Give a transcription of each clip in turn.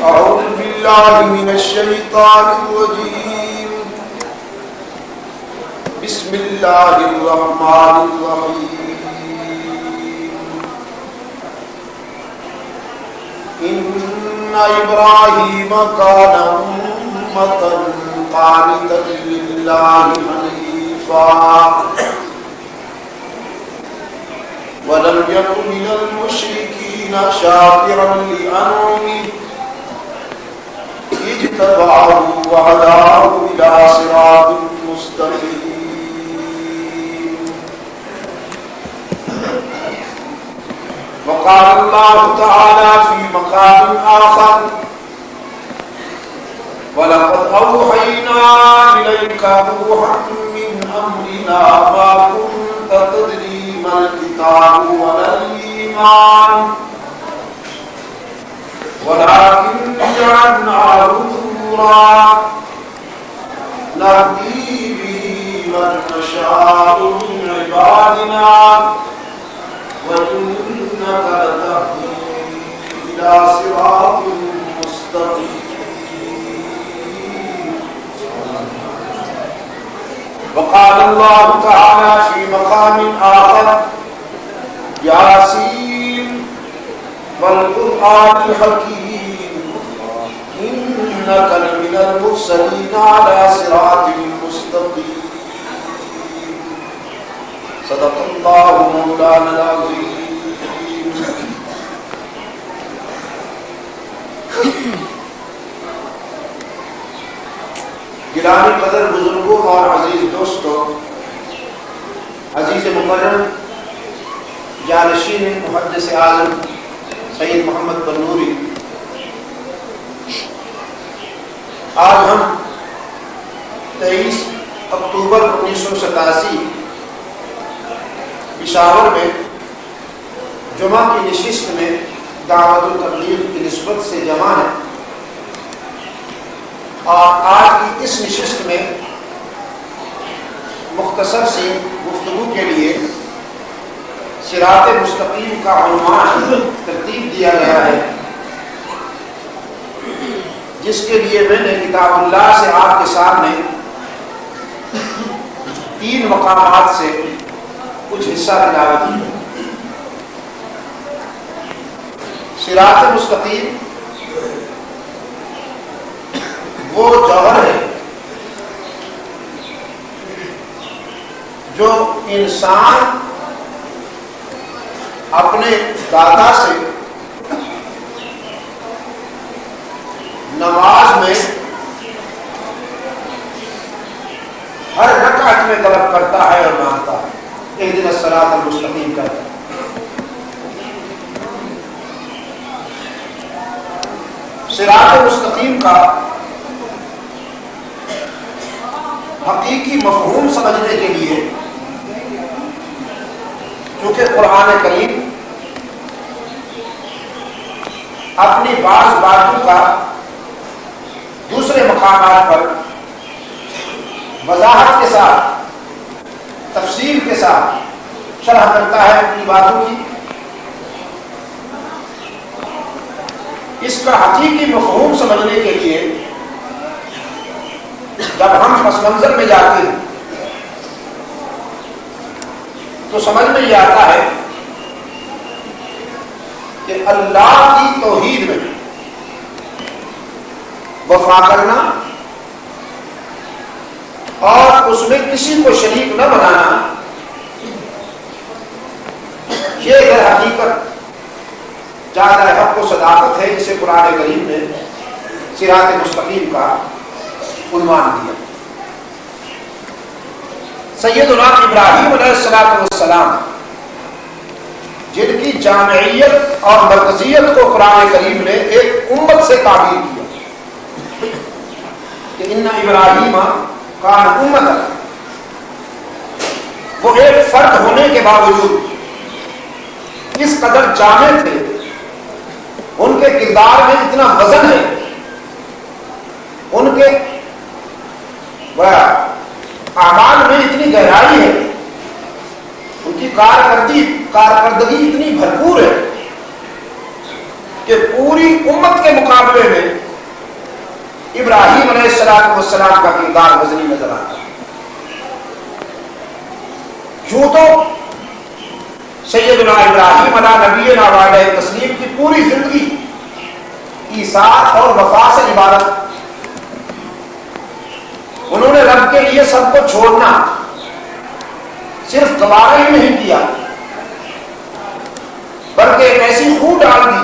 أعوذ بالله من الشيطان الرجيم بسم الله الرحمن الرحيم إن إبراهيم كان أمة قانتا لله حنيفا ولم يكن من المشركين شاكرا لأنعمه اجتباه وهداه إلى صراط مستقيم. وقال الله تعالى في مقام آخر ولقد أوحينا إليك روحا من أمرنا ما كنت تدري ما الكتاب ولا الإيمان ولكن جعلناه نورا نهدي به من نشاء من عبادنا وإنك لتهدي إلى صراط مستقيم. وقال الله تعالى في مقام آخر ياسين والقرآن الحكيم إنك لمن المرسلين على صراط مستقيم. صدق الله مولانا العظيم. گرامی قدر بزرگوں اور عزیز دوستوں، عزیز مکرم جانشین محدث اعظم سید محمد بنوری، آج ہم 23 اکتوبر 1987 پشاور میں جمعہ کی نشست میں دعوت التبلیغ کی نسبت سے جمع ہیں اور آج کی اس نشست میں مختصر سی گفتگو کے لیے صراط مستقیم کا عنوان ترتیب دیا گیا ہے، جس کے لیے میں نے کتاب اللہ سے آپ کے سامنے 3 مقامات سے کچھ حصہ تلاوت کیا۔ صراط مستقیم وہ جوہر ہے جو انسان اپنے دادا سے نماز میں ہر رکعت میں طلب کرتا ہے اور مانگتا ہے، اہدنا الصراط المستقیم کرتا ہے۔ صراط مستقیم کا حقیقی مفہوم سمجھنے کے لیے چونکہ قرآن کریم اپنی بعض باتوں کا دوسرے مقامات پر وضاحت کے ساتھ تفصیل کے ساتھ شرح کرتا ہے اپنی باتوں کی، اس کا حقیقی مفہوم سمجھنے کے لیے جب ہم پس منظر میں جاتے ہیں تو سمجھ میں یہ آتا ہے کہ اللہ کی توحید میں وفا کرنا اور اس میں کسی کو شریک نہ بنانا، یہ در حقیقت جادہ حق و صداقت ہے جسے قرآن کریم نے صراط مستقیم کا عنوان دیا۔ سیدنا ابراہیم علیہ السلام جن کی جامعیت اور مرکزیت کو قرآن کریم نے ایک امت سے تعبیر کیا کہ ان ابراہیم کان امت، وہ ایک فرد ہونے کے باوجود اس قدر جامع تھے، ان کے کردار میں اتنا وزن ہے، ان کے اعمال میں اتنی گہرائی ہے، ان کی کارکردگی اتنی بھرپور ہے کہ پوری امت کے مقابلے میں ابراہیم علیہ السلام کا کردار وزنی نظر آتا ہے۔ یوں تو سیدنا ابراہیم علیہ نبینا وعلیہ تسلیم کی پوری زندگی ایثار اور وفا سے عبارت، انہوں نے رب کے لیے سب کو چھوڑنا صرف گوارا ہی نہیں کیا بلکہ ایک ایسی خو ڈال دی،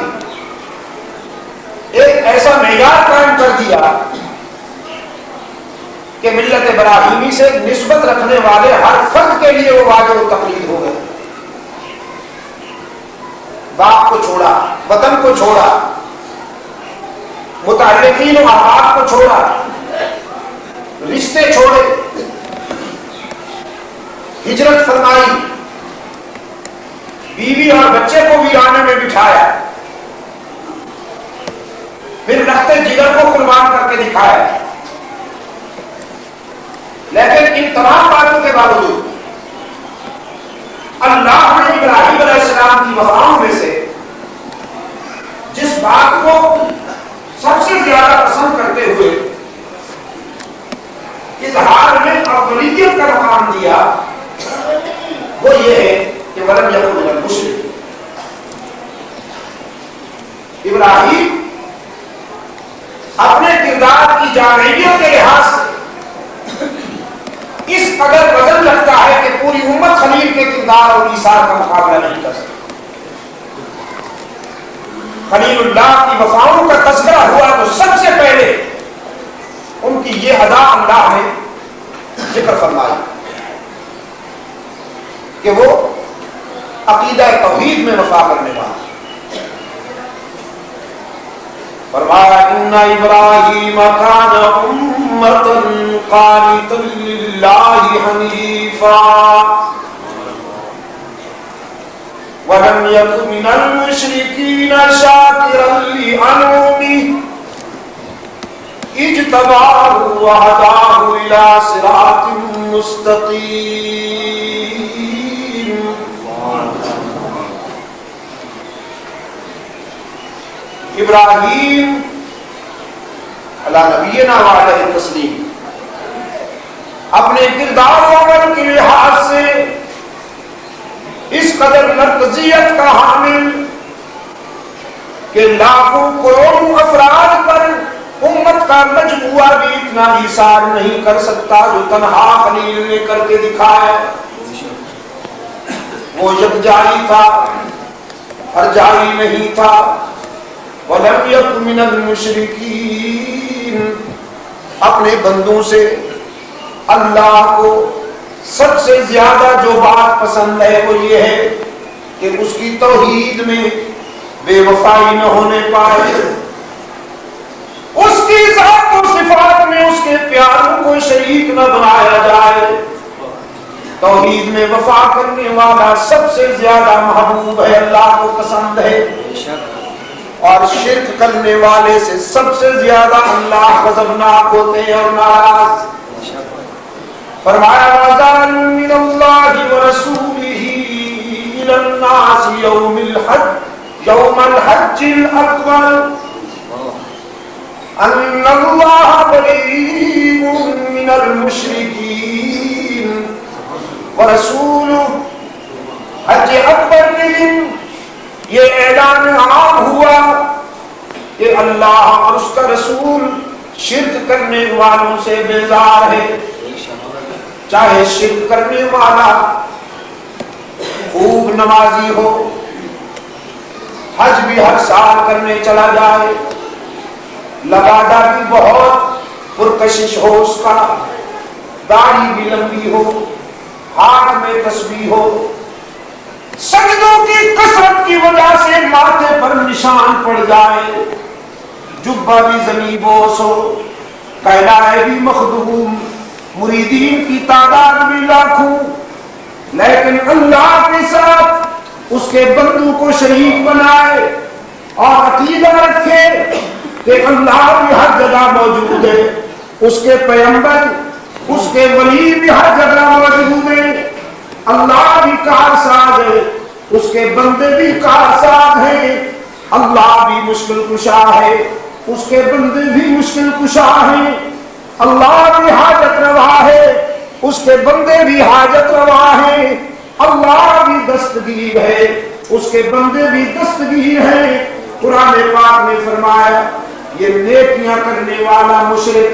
ایک ایسا معیار قائم کر دیا کہ ملت ابراہیمی سے نسبت رکھنے والے ہر فرد کے لیے وہ واجب و تقلید ہو گئے۔ باپ کو چھوڑا، وطن کو چھوڑا، متعلقین و احباب کو چھوڑا، رشتے چھوڑے، ہجرت فرمائی، بیوی اور بچے کو ویرانے میں بٹھایا، پھر رخت جگر کو قربان کر کے دکھایا۔ لیکن ان تمام باتوں کے باوجود اللہ نے ابراہیم علیہ السلام کی وفاؤں میں سے جس بات کو سب سے زیادہ پسند کرتے ہوئے اظہار میں افضلیت کا مقام دیا، وہ یہ ہے کہ ولم یکن من المشرکین۔ ابراہیم اپنے کردار کی جامعیت کے لحاظ سے اس قدر وزن رکھتا ہے کہ پوری امت خلیل کے کردار اور ایثار کا مقابلہ نہیں کر سکتی۔ خلیل اللہ کی وفاؤں کا تذکرہ ہوا تو سب سے پہلے ان کی یہ ادا اللہ نے ذکر فرمائی کہ وہ عقیدہ توحید میں وفا کرنے والا۔ فرمایا ان ابراہیم کان امۃ قانتا للہ حنیفا ولم یک من المشرکین شاکرا لانعمہ اجتباہ وہداہ الی صراط مستقیم۔ ابراہیم علی نبینا وعلیہ تسلیم اپنے کردار و عمل کے لحاظ سے اس قدر مرکزیت کا حامل کہ لاکھوں کروڑوں افراد پر امت کا مجموعہ بھی اتنا ایثار نہیں کر سکتا جو تنہا خلیل نے کر کے دکھایا. وہ یکجائی تھا، ہر جائی نہیں تھا. وَلَمْ يَكُنْ مِنَ الْمُشْرِكِينَ. اپنے بندوں سے اللہ کو سب سے زیادہ جو بات پسند ہے وہ یہ ہے کہ اس کی توحید میں بے وفائی نہ ہونے پائے، اس کی ذات و صفات میں اس کے پیاروں کو شریک نہ بنایا جائے. توحید میں وفا کرنے والا سب سے زیادہ محبوب ہے، اللہ کو پسند ہے. اور شرک کرنے والے سے سب سے زیادہ اللہ غضبناک ہوتے ہیں اور ناراض. فرمایا وَذَلٌ مِّنَ اللَّهِ وَرَسُولِهِ إِلَى النَّاسِ يَوْمَ الْحَجِّ الْأَكْبَرِ أَنَّ اللَّهَ بَرِيءٌ مِّنَ الْمُشْرِكِينَ وَرَسُولُهُ. حج اکبر کے دن یہ اعلان عام ہوا کہ اللہ اور اس کا رسول شرک کرنے والوں سے بیزار ہے. چاہے شرک کرنے والا خوب نمازی ہو، حج بھی ہر سال کرنے چلا جائے، لبادہ بھی بہت پرکشش ہو اس کا، داڑھی بھی لمبی ہو، ہاتھ میں تسبیح ہو، سجدوں کی کثرت کی وجہ سے ماتھے پر نشان پڑ جائے، جبہ بھی زمین بوس ہو، کہلائے بھی مخدوم، مریدین کی تعداد بھی لاکھوں، لیکن اللہ کے ساتھ اس کے بندوں کو شریک بنائے اور عقیدہ رکھے کہ اللہ بھی ہر جگہ موجود ہے، اس کے پیغمبر اس کے ولی بھی ہر جگہ موجود ہیں، اللہ بھی کارساز ہے، اس کے بندے بھی کارساز ہیں، اللہ بھی مشکل کشا ہے، اس کے بندے بھی مشکل کشا ہیں، اللہ بھی حاجت روا ہے، اس کے بندے بھی حاجت روا ہیں، اللہ بھی دستگیر ہے، اس کے بندے بھی دستگیر ہیں. قرآن پاک نے فرمایا یہ نیکیاں کرنے والا مشرک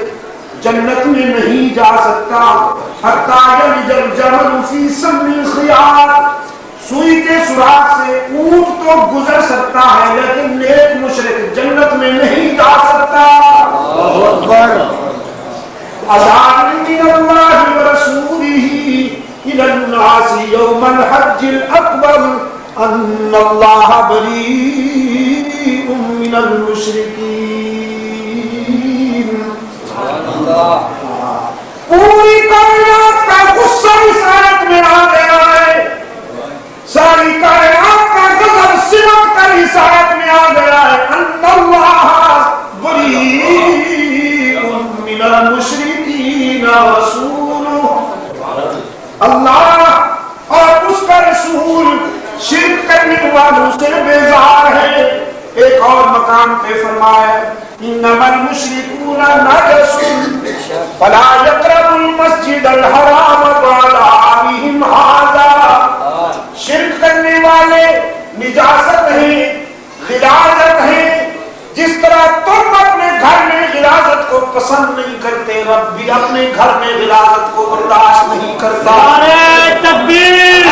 جنت میں نہیں جا سکتا حتیٰ یلج الجمل فی سم الخیاط. سوئی کے سوراخ سے اونٹ تو گزر سکتا ہے لیکن نیک مشرک جنت میں نہیں جا سکتا. اللہ اکبر. اذان من اللہ ورسولہ الی الناس یوم الحج الاکبر ان اللہ بریء من المشرکین. پوری کائنات کا غصہ اس آیت میں آ گیا ہے، ساری کائنات کا غضب سمٹ کر اس آیت میں آ گیا ہے. ان اللہ بریء من المشرکین ورسولہ. اللہ اور اس کا رسول شرک کرنے والوں سے بیزار ہے. ایک اور مقام پہ فرمایا انما المشرکون نجس فلا يقربوا المسجد الحرام بعد عامهم هذا. شرک کرنے والے نجاست ہیں، غلاظت ہیں. جس طرح تم اپنے گھر میں غلاظت کو پسند نہیں کرتے، رب بھی اپنے گھر میں غلاظت کو برداشت نہیں کرتا. نعرہ تکبیر.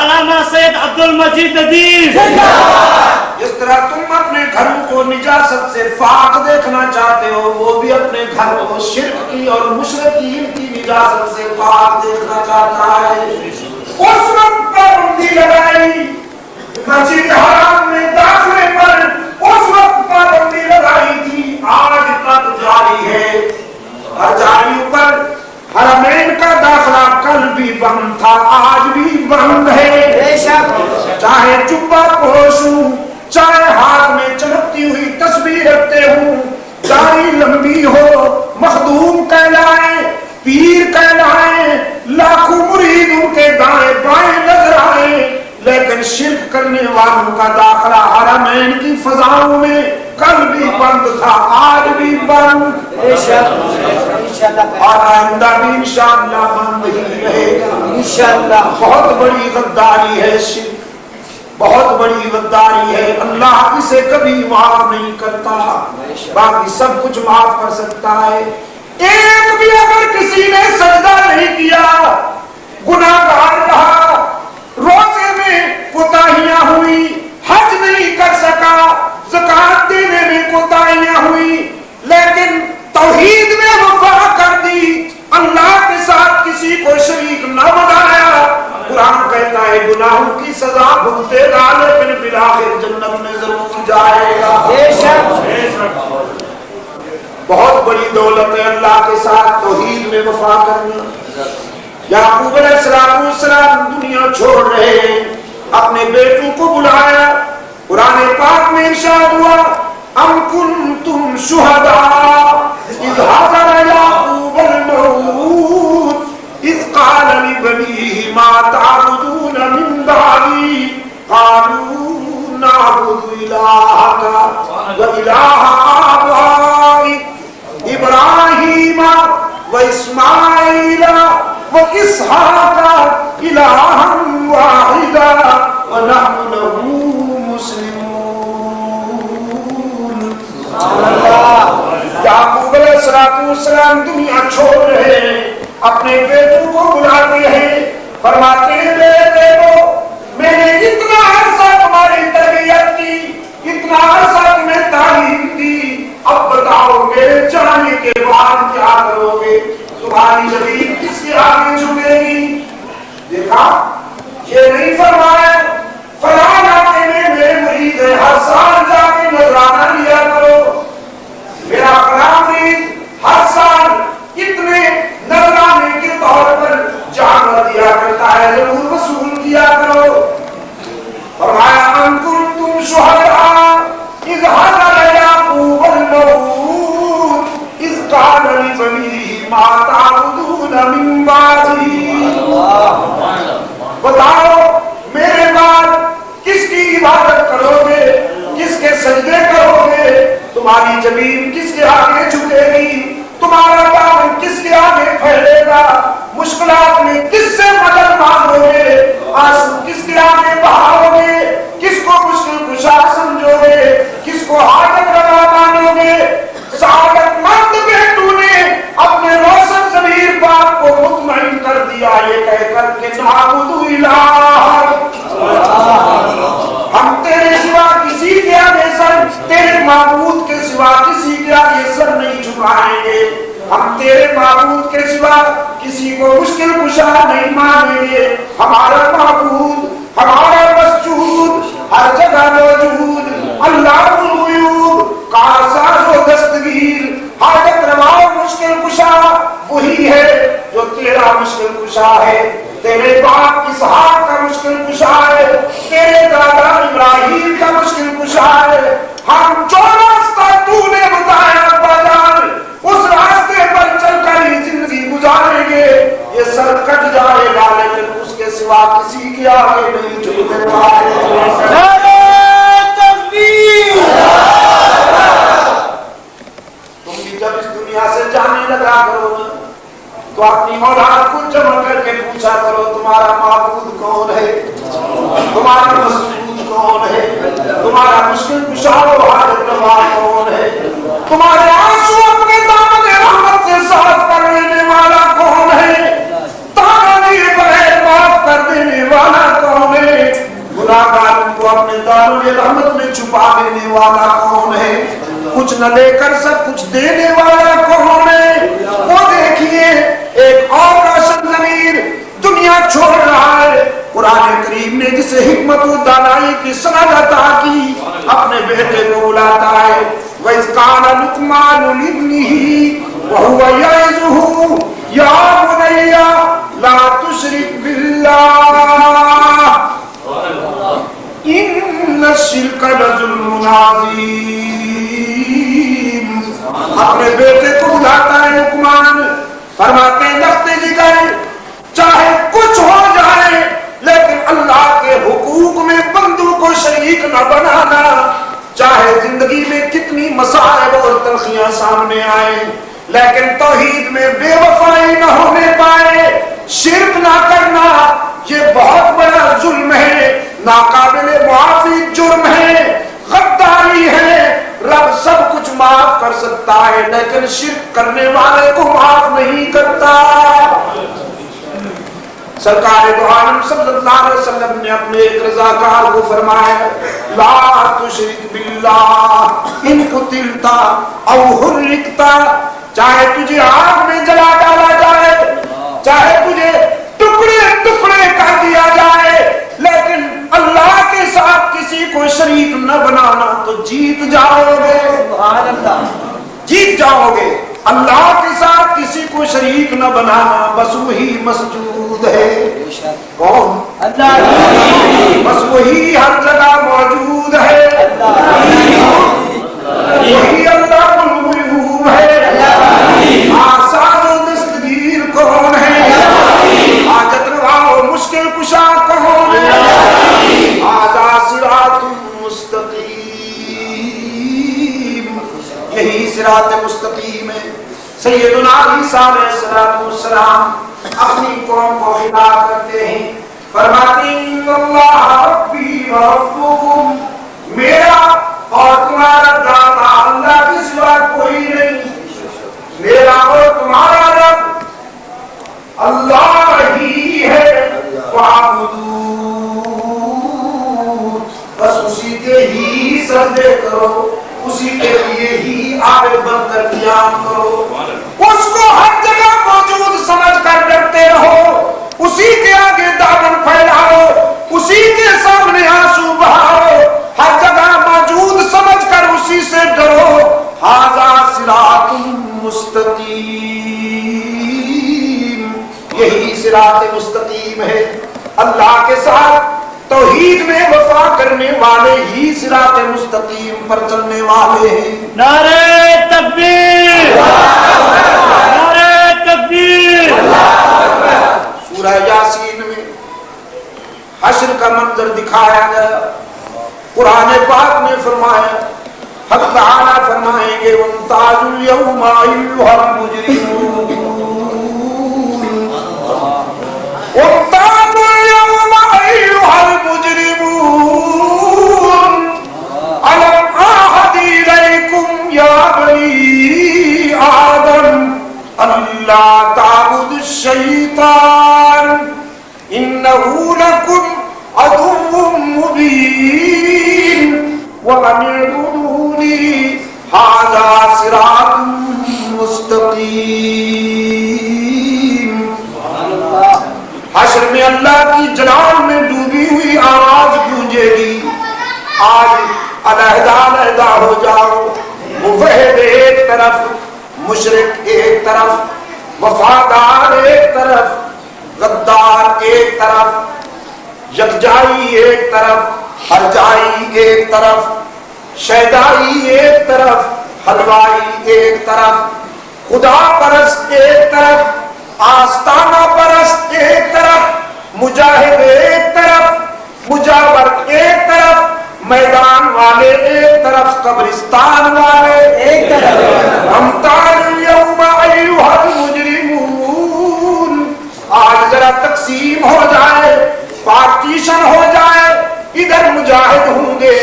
علامہ سید عبد المجید عزیز. جس طرح تم اپنے گھروں کو نجاست سے پاک دیکھنا چاہتے ہو، وہ بھی اپنے گھر کو شرک کی اور مشرکین کی نجاست سے پاک دیکھنا چاہتا ہے. اس وقت پابندی لگائی مسجد حرام میں داخلے پر، اس وقت پابندی لگائی تھی، آج تک جاری ہے. ہر جاریوں پر حرمین کا داخلہ کل بھی بند تھا، آج بھی بند ہے. چاہے جبہ پوش ہوں، چاہے ہاتھ میں چمکتی ہوئی تسبیح رکھتے ہوں، داڑھی لمبی ہو، مخدوم کہلائیں، پیر کہلائیں، لاکھوں مرید ان کے دائیں بائیں نظر آئیں، لیکن شرک کرنے والوں کا داخلہ حرمین کی فضاؤں میں کل بھی بند تھا، آج بھی بند، اور آئندہ بھی انشاءاللہ بند ہی رہے گا انشاءاللہ. بہت بڑی غداری ہے شرک، بہت بڑی غداری ہے. اللہ سے کبھی معاف نہیں کرتا، باقی سب کچھ معاف کر سکتا ہے۔ ایک بھی اگر کسی نے سجدہ نہیں کیا، گناہگار رہا، روزے میں کوتاہیاں ہوئی، حج نہیں کر سکا، زکات دینے میں کوتاہیاں ہوئی، لیکن توحید میں وفا کر دی، اللہ کے ساتھ کسی کو شریک نہ بنایا، قرآن کہتا ہے گناہوں کی سزا بھگتے گا لیکن بالآخر جنت میں ضرور جائے گا۔ بہت بڑی دولت ہے اللہ کے ساتھ توحید میں وفا کرنا۔ یعقوب علیہ السلام دنیا چھوڑ رہے ہیں، اپنے بیٹوں کو بلایا، قرآن پاک میں ارشاد ہوا ام کنتم شہداء اذ حضر یعقوب الموت اذ قال لبنیہ ما تعبدون من بعدی قالوا نعبد الہک والہ آبائک ابراہیم واسماعیل واسحاق الہا واحدا ونحن لہ مسلمون۔ یعقوب علیہ السلام دنیا چھوڑ رہے ہیں، اپنے بیٹوں کو بلاتے ہیں، فرماتے ہیں بیٹے کو میں نے اتنا عرصہ تمہاری تربیت کی، اتنا عرصہ تمہیں تعلیم دی، اب بتاؤ میرے جانے کے بعد کیا کرو گے؟ تمہاری زمین کس کے آگے جھکے گی؟ دیکھا یہ نہیں فرمایا فلاں علاقے میں میرے مرید ہے، ہر سال جا کے نذرانہ لیا کرو، میرا فلاں مرید ہر سال اتنے نذرانے کے طور پر جانور دیا کرتا ہے، ضرور وصول کیا کرو۔ فرمایا ام کنتم شہداء اذ حضر یعقوب الموت اذ قال لبنیہ ما تعبدون من بعدی۔ بتاؤ میرے بعد کس کی عبادت کرو گے، کس کے سجدے کرو گے، تمہاری زمین کس کے آگے جھکے گی، تمہارا کام کس کے آگے پھیلے گا، مشکلات میں کس سے مدد مانگو گے، آنسو کس کے آگے بہاؤ گے، کس کو مشکل کشا سمجھو گے، کس کو حاجت روا مانو گے۔ سعادت مند بیٹوں نے اپنے روشن ضمیر باپ کو مطمئن کر دیا یہ کہہ کر کہ نعبد الہک، ہم تیرے سوا کسی کے آگے سر، تیرے معبود کے سوا کسی کے آگے سر نہیں جھکائیں گے، ہم تیرے معبود کے سوا کسی کو مشکل کشا نہیں مانیں گے، ہمارا معبود، ہمارا مسجود، ہر جگہ موجود، اللہ الغیوب، کارساز و دستگیر، حاجت روا و مشکل کشا وہی ہے جو تیرا مشکل کشا ہے، تیرے باپ اسحاق کا مشکل کشا ہے، تیرے دادا ابراہیم کا مشکل کشا ہے۔ ہم جو راستہ تو نے بتایا ابا جان اس راستے پر چل کر ہی زندگی گزاریں گے، یہ سر کٹ جائے گا لیکن اس کے سوا کسی کے آگے نہیں جھکنے والے۔ تم بھی جب اس دنیا سے جانے لگا کرو تو اپنی اولاد کو جمع کر کے پوچھا کرو تمہارا معبود کون ہے، تمہارا مسجود کون ہے، تمہارا مشکل کشا و حاجت روا کون ہے، تمہارے آنسو اپنے دامن رحمت سے صاف کر لینے والا کون ہے، تانا دیے بغیر معاف کر دینے والا کون ہے، گناہگاروں کو اپنے دامن رحمت میں چھپا دینے والا کون ہے، کچھ نہ لے کر سب کچھ دینے والا کون ہے۔ وہ دیکھیے ایک اور روشن ضمیر دنیا چھوڑ رہا ہے، قرآن کریم نے جسے حکمت و دانائی کی سند عطا کی اپنے بیٹے کو بلاتا ہے، وَإِذْ قَالَ لُقْمَانُ لِابْنِهِ وَهُوَ يَعِظُهُ يَا بُنَيَّ لَا تُشْرِكْ بِاللَّهِ إِنَّ الشِّرْكَ لَظُلْمٌ عَظِيمٌ۔ اپنے بیٹے کو بلاتا ہے لقمان، فرماتے ہیں دستے جگر چاہے کچھ ہو جائے لیکن اللہ کے حقوق میں بندوں کو شریک نہ بنانا، چاہے زندگی میں کتنی مصائب اور تلخیاں سامنے آئیں لیکن توحید میں بے وفائی نہ ہونے پائے، شرک نہ کرنا یہ بہت بڑا ظلم ہے، ناقابل معافی جرم ہے، غداری کر سکتا ہے لیکن شرک کرنے والے کو معاف نہیں کرتا۔ سرکار دو عالم صلی اللہ علیہ وسلم نے اپنے ایک رضاکار کو فرمایا لا تشرک باللہ ان قتلت او حرقت، چاہے تجھے آگ میں جلا ڈالا جائے، چاہے تجھے ٹکڑے ٹکڑے کر دیا جائے، لیکن اللہ کے ساتھ کسی کو شریک نہ بنانا تو جیت جاؤ گے۔ سبحان اللہ، جیت جاؤ گے۔ اللہ کے ساتھ کسی کو شریک نہ بنانا، بس وہی مسجود ہے۔ کون؟ اللہ۔ بس وہی ہر جگہ موجود ہے، وہی اللہ الغیوب ہے۔ آسان و دستگیر کون ہے؟ حاجت روا و مشکل کشا کون ہے؟ ھذا صراط مستقیم، یہی صراط مستقیم ہے۔ سیدنا عیسیٰ علیہ السلام اپنی قوم کو خطاب کرتے ہیں، فرماتے ہیں اللہ ربی و ربکم، میرا اور تمہارا داتا اللہ کے سوا کوئی نہیں، میرا اور تمہارا رب اللہ ہی ہے، فاعبدوہ، بس اسی کے ہی سجدے کرو، اسی کے لیے ہی آگے بڑھ کر قیام کرو، اس کو ہر جگہ موجود سمجھ کر ڈرتے رہو، اسی کے آگے دامن پھیلاؤ، اسی کے سامنے آنسو بہاؤ، ہر جگہ موجود سمجھ کر اسی سے ڈرو۔ ھذا صراط مستقیم، یہی صراط مستقیم ہے۔ اللہ کے ساتھ توحید میں وفا کرنے والے ہی صراط مستقیم پر چلنے والے ہیں۔ نعرہ تکبیر، نعرہ تکبیر۔ سورہ یاسین میں حشر کا منظر دکھایا گیا، قرآن پاک نے فرمایا، حق تعالیٰ فرمائیں گے وَامْتَازُوا الْيَوْمَ أَيُّهَا الْمُجْرِمُونَ، وَامْتَازُوا الْيَوْمَ أَيُّهَا الْمُجْرِمُونَ أَلَمْ أَعْهَدْ إِلَيْكُمْ يَا بَنِي آدَمَ أَلَّا تَعْبُدُوا الشَّيْطَانَ إِنَّهُ لَكُمْ عَدُوٌّ مُّبِينٌ وَأَنِ اعْبُدُونِي ھذا صراط مستقیم۔ حشر میں اللہ کی جلال میں ڈوبی ہوئی آواز گونجے گی، آج علیحدہ علیحدہ ہو جاؤ، موحد ایک طرف، مشرک ایک طرف، وفادار ایک طرف، غدار ایک طرف، یکجائی ایک طرف، ہرجائی ایک طرف، شیدائی ایک طرف، حلوائی ایک طرف، خدا پرست ایک طرف، آستانہ پرست ایک طرف، مجاہد ایک طرف، مجاور ایک طرف، میدان والے ایک طرف، قبرستان والے ایک طرف۔ امتاز اليوم ایھا المجرمون، آج ذرا تقسیم ہو جائے، پارٹیشن ہو جائے، ادھر مجاہد ہوں گے،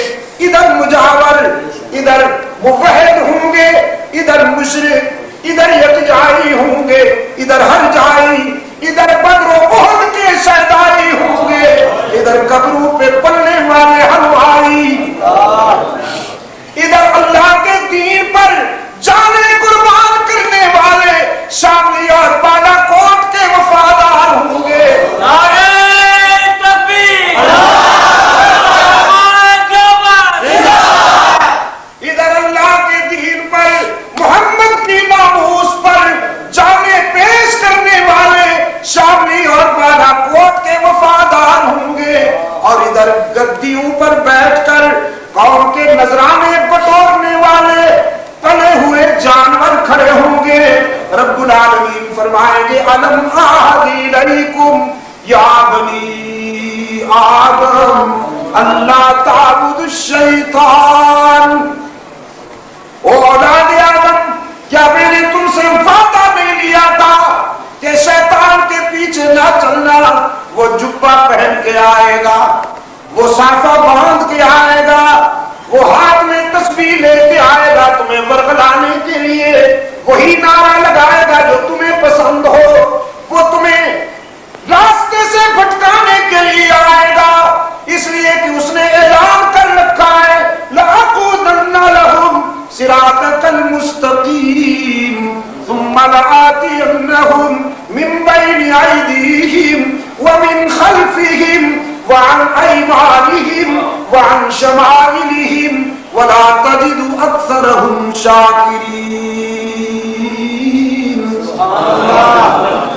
ادھر مجاور، ادھر موحد ہوں گے، ادھر مشرک، ادھر یکجائی ہوں گے، ادھر ہر جائی، ادھر بدر و احد کے شہدائی ہوں گے، ادھر قبروں پہ پلنے والے حلوائی، ادھر اللہ کے دین پر جانیں قربان کرنے والے شاملی اور بالا کوٹ کے وفادار ہوں گے۔ نعرہ تکبیر، ادھر اللہ کے دین پر، محمد کی ناموس پر جانیں پیش کرنے والے شاملی اور بالا کوٹ کے وفادار ہوں گے، اور ادھر گدیوں پر بیٹھ کر قوم کے نذرانے بٹورنے والے تلے ہوئے جانور کھڑے ہوں گے۔ رب العالمین فرمائیں گے الم اعہد الیکم یا بنی آدم اللہ تعبدوا الشیطان، او اولاد آدم، کیا میں نے تم سے وعدہ نہیں لیا تھا کہ شیطان کے پیچھے نہ چلنا؟ وہ جبہ پہن کے آئے گا، وہ صافہ باندھ کے آئے گا، وہ ہاتھ میں تسبیح لے کے آئے گا تمہیں ورغلانے شمائلہم ولا تجد اکثرہم شاکرین.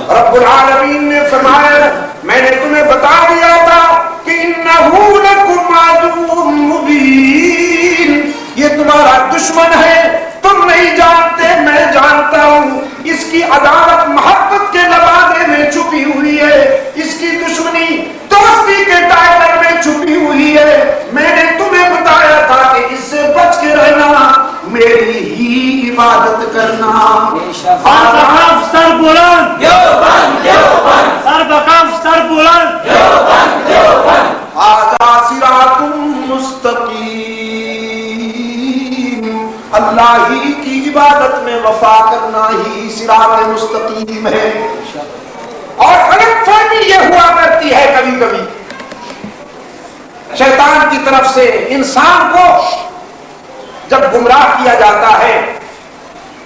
رب العالمین نے فرمایا میں نے تمہیں بتا دیا تھا کہ انہ لکم عدو مبین، یہ تمہارا دشمن ہے، تم نہیں جانتے میں جانتا ہوں. اس کی عداوت محبت کے لبادے میں چھپی ہوئی ہے، اس کی دشمنی دوستی کے دائرے میں چھپی ہوئی ہے. میں نے تمہیں بتایا تھا کہ اس سے بچ کے رہنا، میری ہی عبادت کرنا. سر بقاف سر بلند، سر بقاف سر بلند. ھذا صراط مستقیم، اللہ ہی کی عبادت میں وفا کرنا ہی صراط مستقیم ہے. اور غلط فہمی یہ ہوا کرتی ہے کبھی کبھی شیطان کی طرف سے انسان کو جب گمراہ کیا جاتا ہے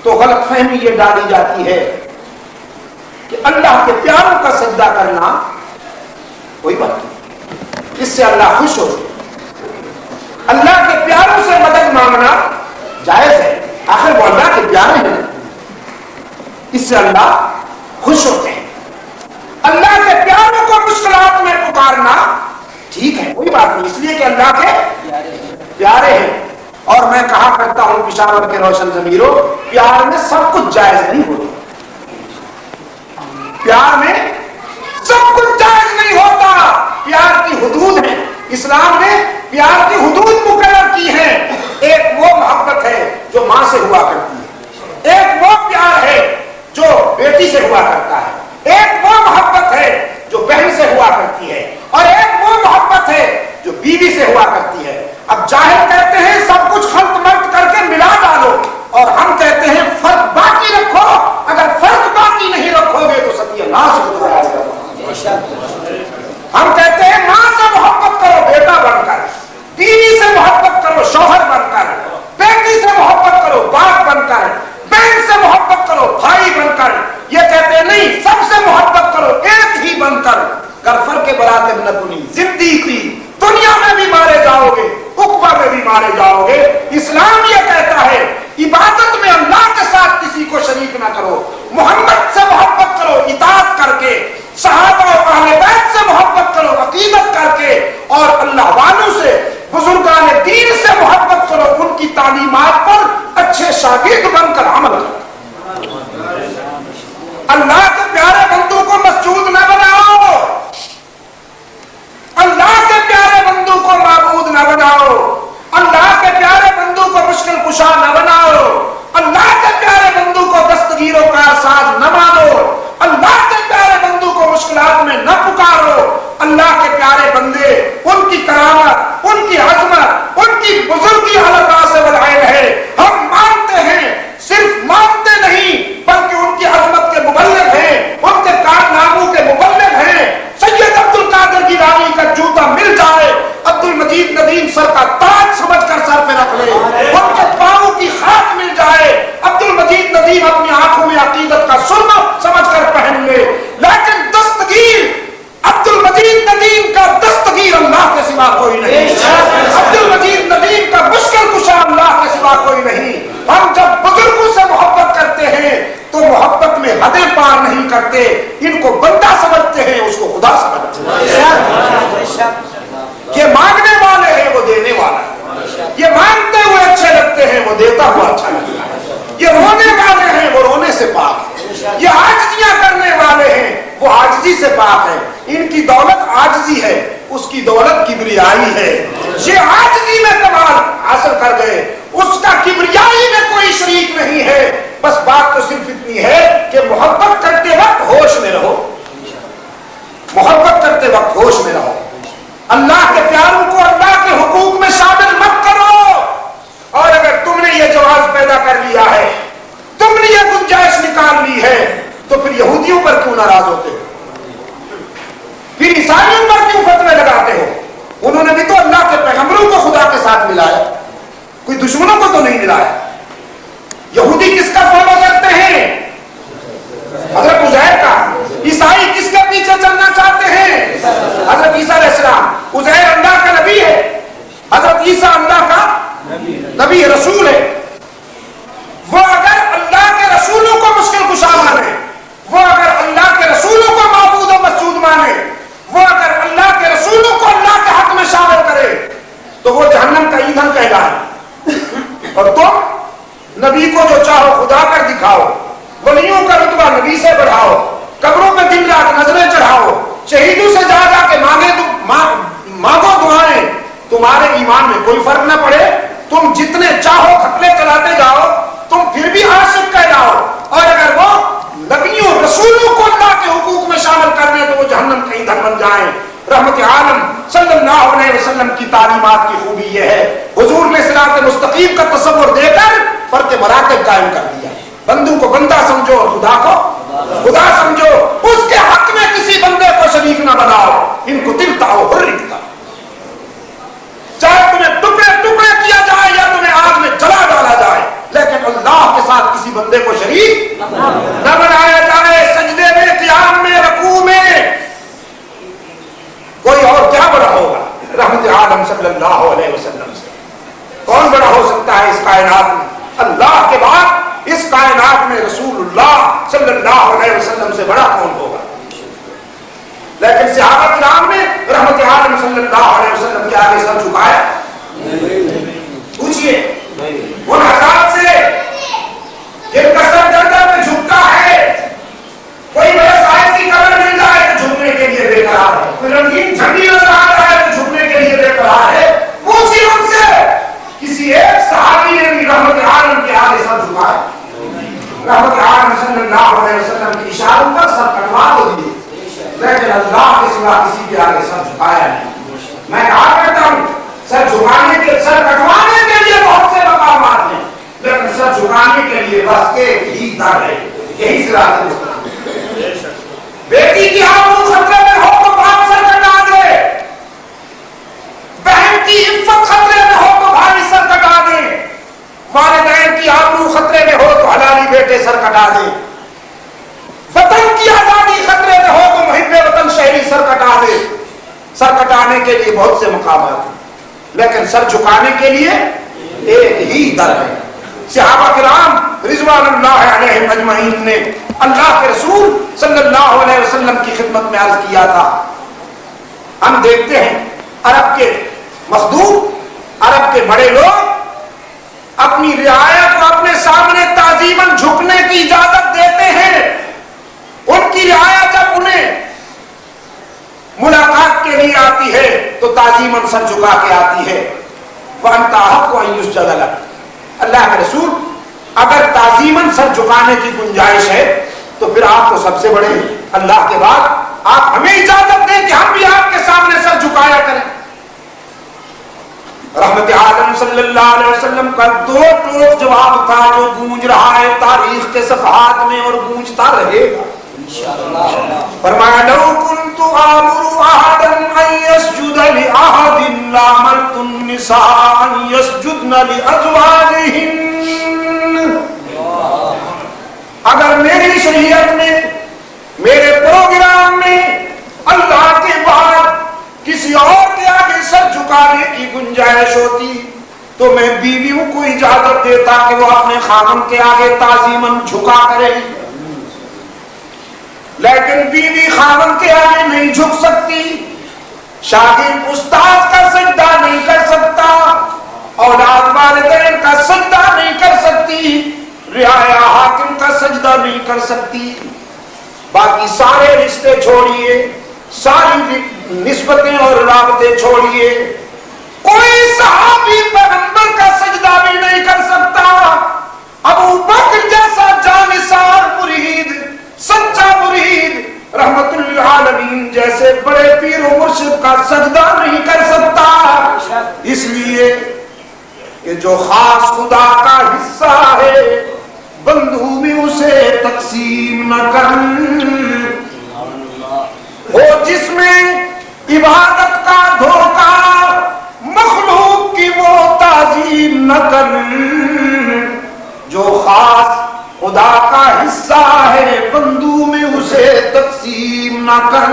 تو غلط فہمی یہ ڈالی جاتی ہے کہ اللہ کے پیاروں کا سجدہ کرنا کوئی بات نہیں، اس سے اللہ خوش ہو. اللہ کے پیاروں سے مدد مانگنا جائز ہے، آخر وہ اللہ کے پیارے ہیں، اس سے اللہ خوش ہوتے ہیں. اللہ کے پیاروں کو مشکلات میں پکارنا ٹھیک ہے، کوئی بات نہیں، اس لیے کہ اللہ کے پیارے ہیں. اور میں کہا کرتا ہوں پشاور کے روشن ضمیروں، پیار میں سب کچھ جائز نہیں ہوتا، پیار میں سب کچھ جائز نہیں ہوتا. پیار کی حدود ہیں، اسلام نے پیار کی حدود مقرر کی ہیں. ایک وہ محبت ہے جو ماں سے ہوا کرتی ہے، ایک وہ پیار ہے جو بیٹی سے ہوا کرتا ہے، ایک وہ محبت ہے جو بہن سے ہوا کرتی ہے، اور ایک وہ محبت ہے جو بیوی سے ہوا کرتی ہے. اب جاہل کہتے ہیں سب کچھ خلط ملط کر کے ملا ڈالو، اور ہم کہتے ہیں فرق باقی رکھو. اگر فرق باقی نہیں رکھو گے تو ستیہ ناش ہو جائے گا. ہم کہتے ہیں ماں سے محبت کرو بیٹا بن کر، بیوی سے محبت کرو شوہر بن کر، بیٹی سے محبت کرو باپ بن کر، بہن سے محبت کرو بھائی بن کر. یہ کہتے ہیں نہیں، سب سے محبت کرو ایک ہی بن کر. گر فرق براتب نہ کنی زندگی، دنیا میں بھی مارے جاؤ گے، عقبہ میں بھی مارے جاؤ گے. اسلام یہ کہتا ہے عبادت میں اللہ کے ساتھ کسی کو شریک نہ کرو، محمد سے محبت کرو اطاعت کر کے، صحابہ و اہل بیت سے محبت کرو عقیدت کر کے، اور اللہ والوں سے بزرگان دین سے محبت کرو ان کی تعلیمات پر اچھے شاگرد بن کر عمل کرو. اللہ کے پیارے بندوں کو مسجود نہ بناؤ، اللہ کے پیارے بندوں کو معبود نہ بناؤ، اللہ کے پیارے بندوں کو مشکل کشا نہ بناؤ، اللہ کے پیارے بندوں کو دستگیر و کارساز نہ مانو، اللہ کے پیارے بندوں کو مشکلات میں نہ پکارو. اللہ کے پیارے بندے ان کی کرامت، ان کی عظمت، ان کی بزرگی اللہ سے والعین ہے. ہم مانتے ہیں، صرف مانتے نہیں بلکہ ان کی عظمت کے مبلغ ہیں، ان کے کارناموں کے مبلغ ہیں. سید عبد القادر گیلانی کا جوتا مل جائے، عبد المجید ندیم سر کا تاج سمجھ کر سر پہ رکھ لے. ان کے پاؤں کی خاک مل جائے، عبد المجید ندیم اپنی آنکھوں میں عقیدت کا سرما سمجھ کر پہن لے. لیکن دستگیر عبد المجید ندیم کا دستگیر اللہ کے سوا کوئی نہیں، عبد المجید ندیم کا مشکل کشا اللہ کے سوا کوئی نہیں. ہم جب بزرگوں سے محبت کرتے ہیں تو محبت میں حدیں پار نہیں کرتے، ان کو بندہ سمجھتے ہیں، اس کو خدا سمجھتے ہیں. یہ مانگنے والے ہیں وہ دینے والا ہے، یہ مانگتے ہوئے اچھے لگتے ہیں وہ دیتا ہوا اچھا لگتا ہے، یہ رونے والے ہیں وہ رونے سے پاک ہے، یہ عاجزیاں کرنے والے ہیں وہ عاجزی سے پاک ہے. ان کی دولت عاجزی ہے، اس کی دولت کبریائی ہے. یہ عاجزی میں کمال حاصل کر گئے، اس کا کبریائی میں کوئی شریک نہیں ہے. بس بات تو صرف اتنی ہے کہ محبت کرتے وقت ہوش میں رہو، محبت کرتے وقت ہوش میں رہو. اللہ کے پیاروں کو اللہ کے حقوق میں شامل مت کرو. اور اگر تم نے یہ جواز پیدا کر لیا ہے، تم نے یہ گنجائش نکال لی ہے، تو پھر یہودیوں پر کیوں ناراض ہوتے ہو؟ پھر عیسائیوں پر کیوں فتوے لگاتے ہو؟ انہوں نے بھی تو اللہ کے پیغمبروں کو خدا کے ساتھ ملایا، کوئی دشمنوں کو تو نہیں ملایا. یہودی کس کا فالو کرتے ہیں؟ حضرت عزیر کا. عیسائی کس کے پیچھے چلنا چاہتے ہیں؟ حضرت عیسیٰ علیہ السلام. عزیر اللہ کا نبی ہے، حضرت عیسیٰ اللہ کا نبی رسول ہے، وہ اگر اللہ کے رسولوں کو مشکل کشا مانے، وہ اگر اللہ کے رسولوں کو معبود و مسجود مانے، وہ اگر اللہ کے رسولوں کو اللہ کے حق میں شامل کرے تو وہ جہنم کا ایندھن کہلائے۔ اور تم نبی کو جو چاہو خدا کر دکھاؤ، ولیوں کا رتبہ نبی سے بڑھاؤ، قبروں پہ دن رات نظریں چڑھاؤ، شہیدوں سے جا جا کے مانگو دعائیں، تمہارے ایمان میں کوئی فرق نہ پڑے، تم جتنے چاہو خطلے چلاتے جاؤ، تم پھر بھی عاشق کہلاؤ۔ اور اگر وہ نبیوں رسولوں کو اللہ کے حقوق میں شامل کر دیں تو وہ جہنم کا ایندھن بن جائیں۔ رحمت عالم صلی اللہ علیہ وسلم کی تعلیمات کی خوبی یہ ہے، حضور نے صراط مستقیم کا تصور دے کر فرق مراتب قائم کر دیا۔ بندوں کو بندہ سمجھو اور خدا کو خدا سمجھو، اس کے حق میں کسی بندے کو شریک نہ بناؤ۔ ان کو دلتا ہو حرکتا، چاہے تمہیں ٹکڑے ٹکڑے کیا جائے یا تمہیں آگ میں جلا ڈالا جائے، لیکن اللہ کے ساتھ کسی بندے کو شریک نہ بنایا جائے۔ سجدے میں، قیام میں، رکوع میں کوئی اور کیا بڑا ہوگا رحمت عالم صلی اللہ علیہ وسلم سے؟ کون بڑا ہو سکتا ہے اس کائنات میں؟ اللہ کے بعد اس کائنات میں رسول اللہ صلی اللہ علیہ وسلم سے بڑا کون ہوگا؟ لیکن صحابہ کرام نے رحمت عالم صلی اللہ علیہ وسلم کے آگے سر جھکایا؟ پوچھئے ان حضرات سے جن کا سر گردن میں جھکتا ہے، کوئی بڑے صاحب کی قبر مل جائے تو جھکنے کے لیے بے قرار ہے، کوئی رنگین جھنڈی نظر آ رہا ہے تو جھکنے کے لیے بے قرار ہے۔ پوچھئے ان سے کسی ایک صحابی نے بھی رحمت عالم کے آگے سر جھکایا؟ رحمت عالم صلی اللہ علیہ وسلم کی اشاروں پر سر کٹوا تو دیے، لیکن اللہ کے سوا کسی کے آگے سر جھکایا نہیں۔ میں کہا کرتا ہوں سر جھکانے کے، سر کٹوانے کے لیے بہت سے مقامات ہیں، لیکن سر جھکانے کے لیے بس ایک ہی در ہے، یہی صراط مستقیم۔ بیٹی کی آبرو خطرے میں ہو تو باپ سر کٹا دے، بہن کی عفت خطرے میں ہو تو بھائی سر کٹا دے، والدین کی آبرو خطرے میں ہو تو حلالی بیٹے سر کٹا دے، وطن کی آزادی خطرے میں ہو تو محب وطن شہری سر کٹا دے۔ سر کٹانے کے لیے بہت سے مقامات ہیں، لیکن سر جھکانے کے لیے ایک ہی در ہے۔ صحابہ کرام رضوان اللہ علیہم اجمعین نے اللہ کے رسول صلی اللہ علیہ وسلم کی خدمت میں عرض کیا تھا، ہم دیکھتے ہیں عرب کے مخدوم، عرب کے بڑے لوگ اپنی رعایا کو اپنے سامنے تعظیماً جھکنے کی اجازت دیتے ہیں۔ ان کی رعایا جب انہیں ملاقات کے لیے آتی ہے تو تعظیماً سر جھکا کے آتی ہے۔ وَأَنْتَ أَحَقُّ أَنْ يُسْجَدَ لَكَ، اللہ کے رسول اگر تعظیماً سر جھکانے کی گنجائش ہے تو پھر آپ تو سب سے بڑے ہیں، اللہ کے بعد آپ ہمیں اجازت دیں کہ ہم بھی آپ کے سامنے سر جھکایا کریں۔ رحمت عالم صلی اللہ علیہ وسلم کا دو ٹوک جواب تھا جو گونج رہا ہے تاریخ کے صفحات میں اور گونجتا رہے گا۔ فرمایا لو كنت آمر احدا ان يسجد لاحد لامرت النساء ان يسجدن لازواجهن، اگر میری شریعت میں، میرے پروگرام میں اللہ کے بعد کسی اور کے آگے سر جھکانے کی گنجائش ہوتی تو میں بیویوں کو اجازت دیتا کہ وہ اپنے خاوند کے آگے تعظیماً جھکا کرے، لیکن بیوی خاوند کے آگے نہیں جھک سکتی، شاگرد استاد کا سجدہ نہیں کر سکتا، اولاد والدین کا سجدہ نہیں کر سکتی، رعایا حاکم کا سجدہ نہیں کر سکتی، باقی سارے رشتے چھوڑیے، ساری نسبتیں اور رابطے چھوڑیے، کوئی صحابی پیغمبر کا سجدہ بھی نہیں کر سکتا۔ ابو بکر جیسا جانثار مرید، سچا مرید، رحمت للعالمین جیسے بڑے پیر و مرشد کا سجدہ نہیں کر سکتا، اس لیے کہ جو خاص خدا کا حصہ ہے بندوں میں اسے تقسیم نہ کر، وہ جس میں عبادت کا دھوکہ مخلوق کی وہ تعظیم نہ کر، جو خاص خدا کا حصہ ہے بندوں میں اسے تقسیم نہ کر۔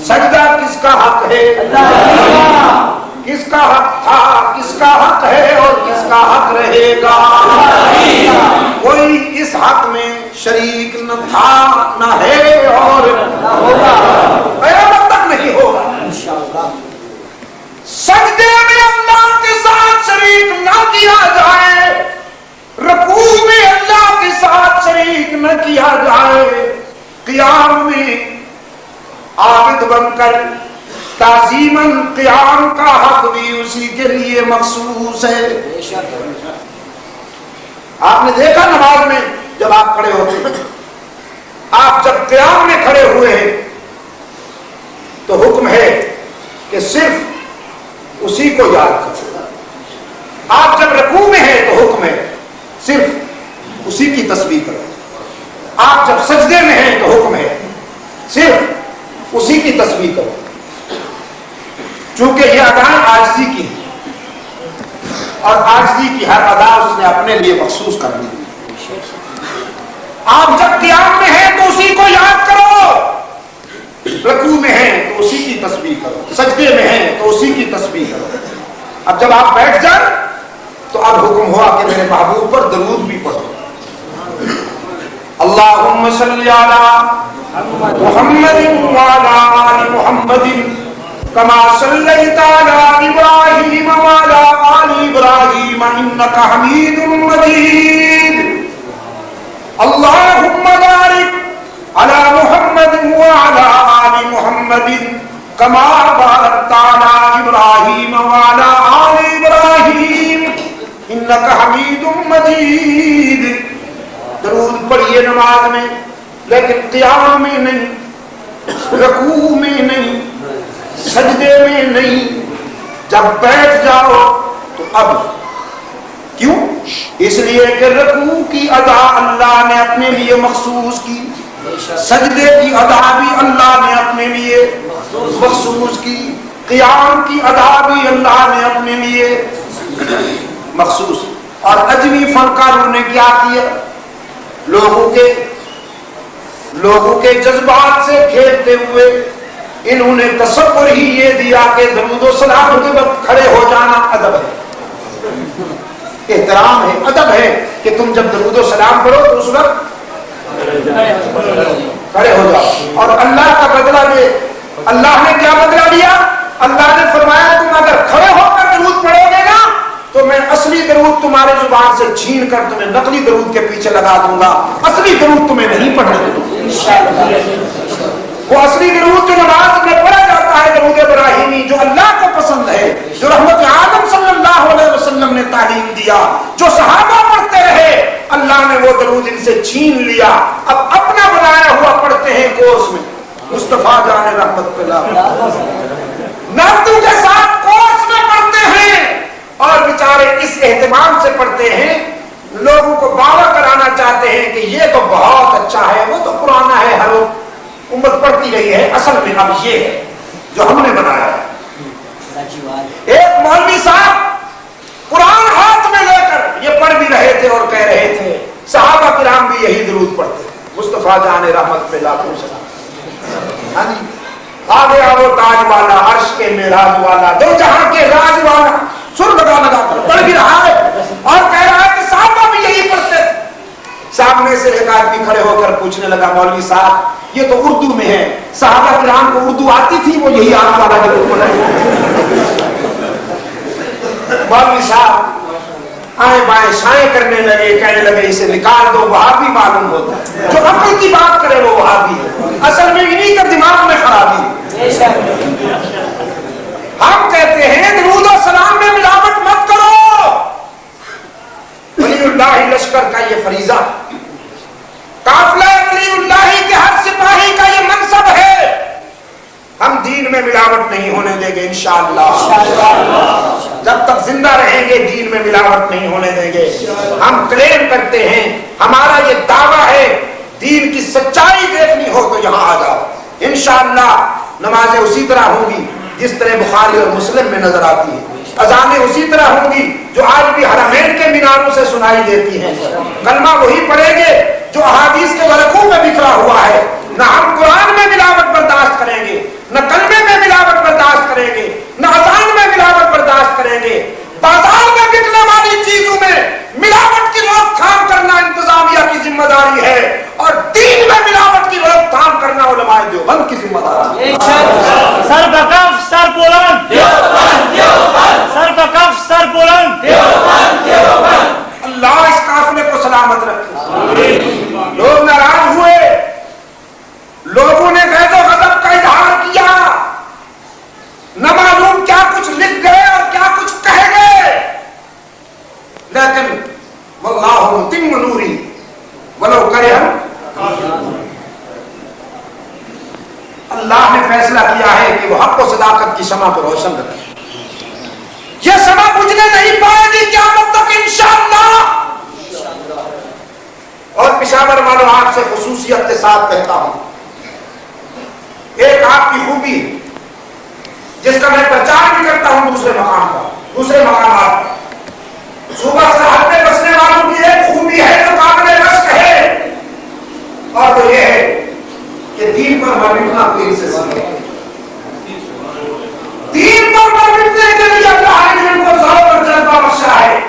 سجدہ کس کا حق ہے؟ اللہ۔ کس کا حق تھا، کس کا حق ہے اور کس کا حق رہے گا؟ کوئی اس حق میں شریک نہ تھا، نہ ہے اور نہ ہوگا، قیامت تک نہیں ہوگا انشاءاللہ۔ سجدے میں اللہ کے ساتھ شریک نہ کیا جائے، رکوع میں اللہ کے ساتھ شریک نہ کیا جائے، قیام میں عابد بن کر تعظیماً قیام کا حق بھی اسی کے لیے مخصوص ہے۔ آپ نے دیکھا نماز میں جب آپ کھڑے ہوتے ہیں، آپ جب قیام میں کھڑے ہوئے ہیں تو حکم ہے کہ صرف اسی کو یاد کرو، آپ جب رکوع میں ہیں تو حکم ہے صرف اسی کی تسبیح کرو، آپ جب سجدے میں ہیں تو حکم ہے صرف اسی کی تسبیح کرو، چونکہ یہ ادائیں عاجزی کی ہیں اور عاجزی کی ہر ادا اس نے اپنے لیے مخصوص کر دی۔ آپ جب قیام میں ہیں تو اسی کو یاد کرو، رکوع میں ہیں تو اسی کی تسبیح کرو، سجدے میں ہیں تو اسی کی تسبیح کرو۔ اب جب آپ بیٹھ جائیں تو اب حکم ہوا کہ میرے محبوب پر درود بھی پڑھو۔ اللہم صلی علی محمد وعلی آل محمد کما صلیت علی ابراہیم وعلی آل ابراہیم انک حمید مجید۔ اللہم بارک علی محمد وعلی آل محمد کما بارکت علی ابراہیم وعلی آل ابراہیم انک حمید مجید۔ درود پڑھیے نماز میں، لیکن قیام میں نہیں، رکوع میں نہیں، سجدے میں نہیں، جب بیٹھ جاؤ تو اب کیوں؟ اس لیے کہ رکوع کی ادا اللہ نے اپنے لیے مخصوص کی، سجدے کی ادا بھی اللہ نے اپنے لیے مخصوص کی، قیام کی ادا بھی اللہ نے اپنے لیے مخصوص۔ اور اجمی فنکاروں نے کیا کیا؟ لوگوں کے جذبات سے کھیلتے ہوئے انہوں نے تصور ہی یہ دیا کہ درود و سلام کے وقت کھڑے ہو جانا ادب ہے، احترام ہے، ادب ہے کہ تم جب درود و سلام پڑھو تو اس وقت کھڑے ہو جاؤ۔ اور اللہ کا بدلہ دے، اللہ نے کیا بدلہ دیا؟ اللہ نے فرمایا تم اگر کھڑے ہو کر درود پڑھو گے نا تو میں اصلی درود تمہارے زبان سے چھین کر تمہیں نقلی درود کے پیچھے لگا دوں گا، اصلی درود تمہیں نہیں پڑھنے دوں گا۔ وہ اصلی درود جو نماز میں پڑھا جاتا ہے، درود ابراہیمی، جو اللہ کو پسند ہے، جو رحمت عالم صلی اللہ علیہ وسلم نے تعلیم دیا، جو صحابہ پڑھتے رہے، اللہ نے وہ درود ان سے چھین لیا، اب اپنا بنایا ہوا پڑھتے ہیں کورس میں، مصطفیٰ جان رحمت پہ نعتوں کے ساتھ کورس میں پڑھتے ہیں، اور بیچارے اس اہتمام سے پڑھتے ہیں، لوگوں کو باور کرانا چاہتے ہیں کہ یہ تو بہت اچھا ہے، وہ تو پرانا ہے، ہر امت پڑھتی رہی ہے، اصل میں اب یہ ہے جو ہم نے بنایا ہے۔ ایک مولوی صاحب قرآن ہاتھ میں لے کر یہ پڑھ بھی رہے تھے اور کہہ رہے تھے صحابہ کرام بھی یہی درود پڑھتے ہیں، مصطفیٰ جان رحمت پہ لاکھوں سلام۔ ہاں جی، آ گیا وہ تاج والا، عرش کے معراج والا، دو جہاں کے راج والا، سر لگا لگا کر پڑھ بھی رہا ہے اور کہہ رہا ہے کہ صحابہ بھی یہی پڑھتے تھے۔ سامنے سے ایک آدمی کھڑے ہو کر پوچھنے لگا، مولوی صاحب یہ تو اردو میں ہے، صحابہ کرام کو اردو آتی تھی، وہ یہی آپ والا درود پڑھا ہے؟ مولوی صاحب آئیں بائیں شائیں کرنے لگے، کہنے لگے اسے نکال دو، وہابی معلوم ہوتا ہے، جو عقل کی بات کرے وہ وہابی ہے، اصل میں انہی کا دماغ میں خرابی ہے۔ ہم کہتے ہیں درود و سلام میں ملاوٹ مت کرو، ولی اللہ لشکر کا یہ فریضہ، قافلہ ولی اللہ کے ہر سپاہی کا یہ منصب ہے، ہم دین میں ملاوٹ نہیں ہونے دیں گے انشاءاللہ، جب تک زندہ رہیں گے دین میں ملاوٹ نہیں ہونے دیں گے۔ ہم کلیم کرتے ہیں، ہمارا یہ دعویٰ ہے، دین کی سچائی دیکھنی ہو تو یہاں آ جاؤ، انشاءاللہ نمازیں اسی طرح ہوں گی جس طرح بخاری اور مسلم میں نظر آتی ہے، اذانیں اسی طرح ہوں گی جو آج بھی حرمین کے میناروں سے سنائی دیتی ہیں، کلمہ وہی پڑھیں گے جو احادیث کے ورقوں میں بکھرا ہوا ہے۔ نہ ہم قرآن میں ملاوٹ برداشت کریں گے، نہ کلمے میں ملاوٹ برداشت کریں گے، نہ اذان میں ملاوٹ برداشت ذمہ داری ہے اور دین میں ملاوٹ کی روک تھام کرنا علماء دیوبند کی ذمہ داری ہے. سر بکف سر بلند سر بکف سر بلند. اللہ اس قافلے کو سلامت رکھے. لوگ ناراض ہوئے, لوگوں نے غیظ و غضب کا اظہار کیا, نہ معلوم کیا کچھ لکھ گئے اور کیا کچھ کہہ گئے, لیکن واللہ متم نوری ولو کرہ اللہ نے فیصلہ کیا ہے کہ وہ حق و صداقت کی شمع کو روشن رکھے. یہ شمع بجھنے نہیں پائے گی قیامت تک انشاءاللہ. اور پشاور والوں آپ سے خصوصیت کے ساتھ کہتا ہوں, ایک آپ کی خوبی جس کا میں پرچار بھی کرتا ہوں دوسرے مقامات پر, صوبہ سرحد میں بسنے والوں کی ایک خوبی ہے جو قابل رشک ہے, اور وہ یہ ہے کہ دین پر مرمٹنا کوئی سے سیکھے. دین پر مرمٹنے کے لیے اللہ نے جن کو ذوق اور جذبہ بخشا ہے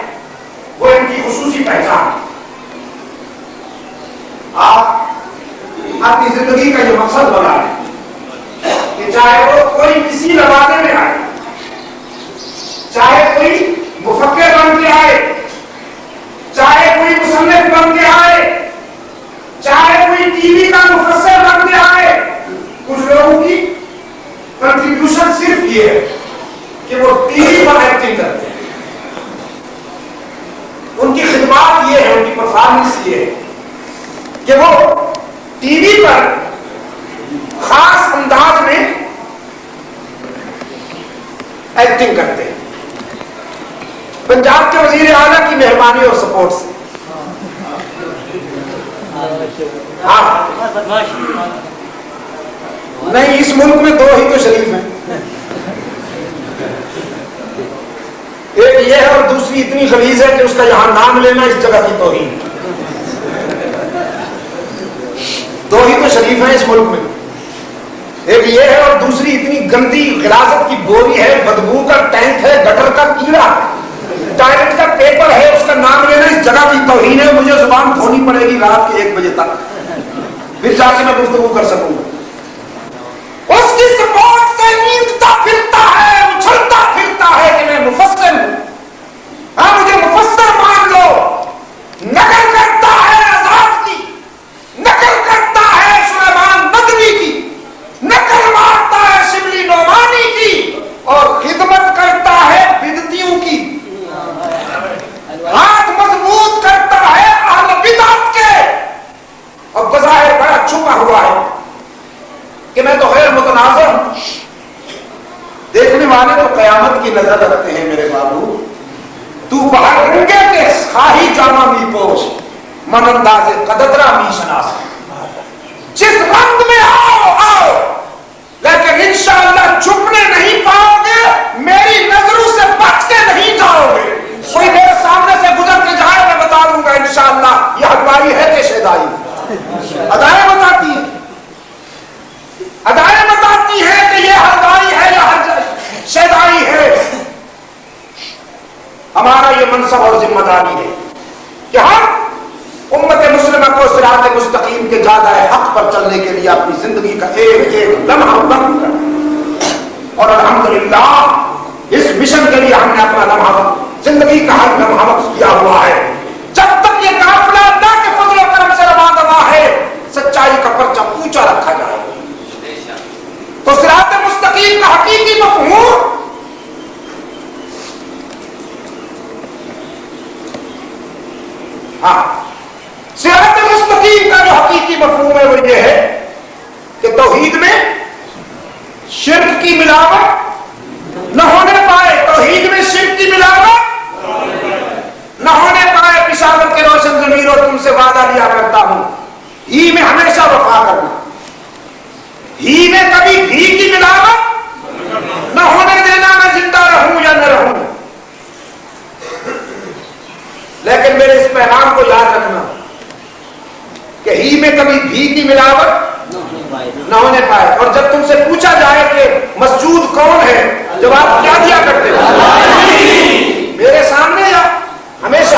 وہ ان کی خصوصی پہچان ہے. آپ اپنی زندگی کا یہ مقصد بنا ہے کہ چاہے وہ کوئی کسی لبادے میں آئے, چاہے کوئی مفکر بن کے آئے, چاہے کوئی مصنف بن کے آئے, چاہے کوئی ٹی وی کا مفسر بن کے آئے, کچھ لوگوں کی کنٹریبیوشن صرف یہ ہے کہ وہ ٹی وی پر ایکٹنگ کرتے ہیں. ان کی خدمات یہ ہے, ان کی پرفارمنس یہ ہے کہ وہ ٹی وی پر خاص انداز میں ایکٹنگ کرتے ہیں. پنجاب کے وزیر اعلیٰ کی مہربانی اور سپورٹ سے. ہاں نہیں, اس ملک میں دو ہی تو شریف ہیں, ایک یہ ہے اور دوسری اتنی غلیظ ہے کہ اس کا یہاں نام لینا اس جگہ کی توہین. دو ہی تو شریف ہیں اس ملک میں, ایک یہ ہے اور دوسری اتنی گندی غلاظت کی بوری ہے, بدبو کا ٹینک ہے, گٹر کا کیڑا, ٹائلٹ کا پیپر ہے, اس کا نام لینا اس جگہ کی توہین ہے. مجھے زبان دھونی پڑے گی رات کے 1 بجے تک, پھر جا کے میں گفتگو کر سکوں گا. اس کی سپورٹ سے نیندتا پھرتا ہے, اچھلتا پھرتا ہے کہ میں مفسر ہوں. ہاں مجھے مفسر مان لو. نقل کرتا ہے آزاد کی, نقل کرتا ہے سلیمان ندوی کی, نقل مارتا ہے شبلی نعمانی کی, اور خدمت کرتا ہے بدعتیوں کی. ہاتھ مضبوط کرتا ہے اہل بدعت کے, اور بظاہر بڑا چھپا ہوا ہے کہ میں تو غیر متنازع ہوں. دیکھنے والے تو قیامت کی نظر رکھتے ہیں میرے بابو. تو باہر رنگے کے خواہی جامہ می پوش, من انداز قدرہ می شناس. جس رنگ میں آؤ, لیکن انشاءاللہ چھپنے نہیں پاؤ گے, میری نظروں سے بچ کے نہیں جاؤ گے. کوئی میرے سامنے سے گزر کے جائے میں بتا دوں گا انشاءاللہ یہ حلوائی ہے کہ شیدائی. ادائیں بتاتی ہیں, ادائیں بتاتی ہیں کہ یہ حلوائی ہے یا شیدائی ہے. ہمارا یہ منصب اور ذمہ داری ہے کہ ہم امت مسلمہ کو صراط مستقیم کے جادہ حق پر چلنے کے لیے اپنی زندگی کا ایک ایک لمحہ وقف کریں. اور الحمدللہ اس مشن کے لیے ہم نے اپنا لمحہ, زندگی کا ہر لمحہ وقف کیا ہوا ہے. جب تک یہ قافلہ اللہ کے فضل و کرم سے رواں دوا ہے, سچائی کا پرچم اونچا رکھا جائے. تو صراط مستقیم کا حقیقی مفہوم صراط مستقیم کا جو حقیقی مفہوم ہے وہ یہ ہے کہ توحید میں شرک کی ملاوٹ نہ ہونے پائے. توحید میں شرک کی ملاوٹ نہ ہونے پائے. پشاور کے روشن ضمیر اور تم سے وعدہ لیا کرتا ہوں, ہی میں ہمیشہ وفا کرنا, ہی میں کبھی بھی کی ملاوٹ نہ ہونے دینا. میں زندہ رہوں یا نہ رہوں, لیکن میرے اس پیغام کو یاد رکھنا کہ ہی میں کبھی بھی کی ملاوٹ نہ ہونے پائے. اور جب تم سے پوچھا جائے کہ مسجود کون ہے, جواب کیا دیا کرتے ہو؟ میرے سامنے یا ہمیشہ.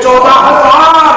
14,000,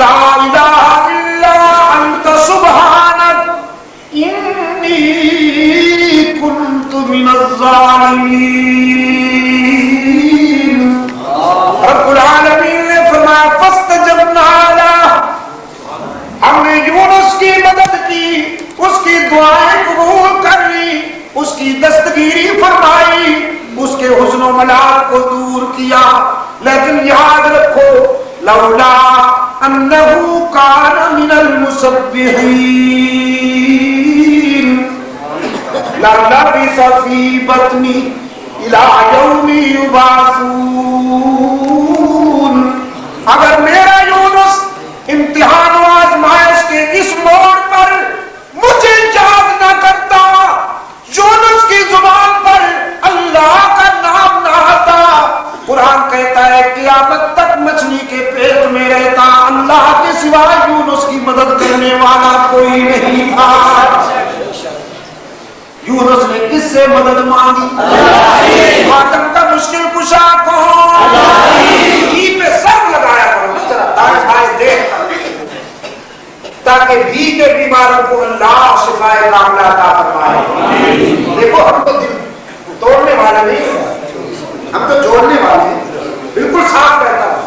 لا الہ الا انت سبحانک انی کنت من الظالمین. رب العالمین نے فرمایا فاستجبنا لہ، ہم نے یونس کی مدد کی، اس کی دعائیں قبول کر لی، اس کی دستگیری فرمائی، اس کے حزن و ملال کو دور کیا. لیکن یاد رکھو لولا انہ کان من المسبحین للبث فی بطنی الی یوم یبعثون. اگر میرا یونس امتحان و آزمائش کے اس موڑ پر مجھے یاد نہ کرتا، یونس کی زبان پر اللہ کا نام نہ آتا، قرآن کہتا ہے قیامت تک مچھلی کے پیٹ میں رہتا، اللہ کے سوا یونس کی مدد کرنے والا کوئی نہیں تھا. یونس نے کس سے مدد مانگی؟ آدم کا مشکل کشا کون؟ پہ سر لگایا کرو دائیں دیکھ کر، تاکہ بھی کے بیماروں کو اللہ شفائے کاملہ عطا فرمائے. دیکھو ہم تو دل توڑنے والے نہیں، ہم تو جوڑنے والے ہیں. بالکل صاف کہتا ہوں،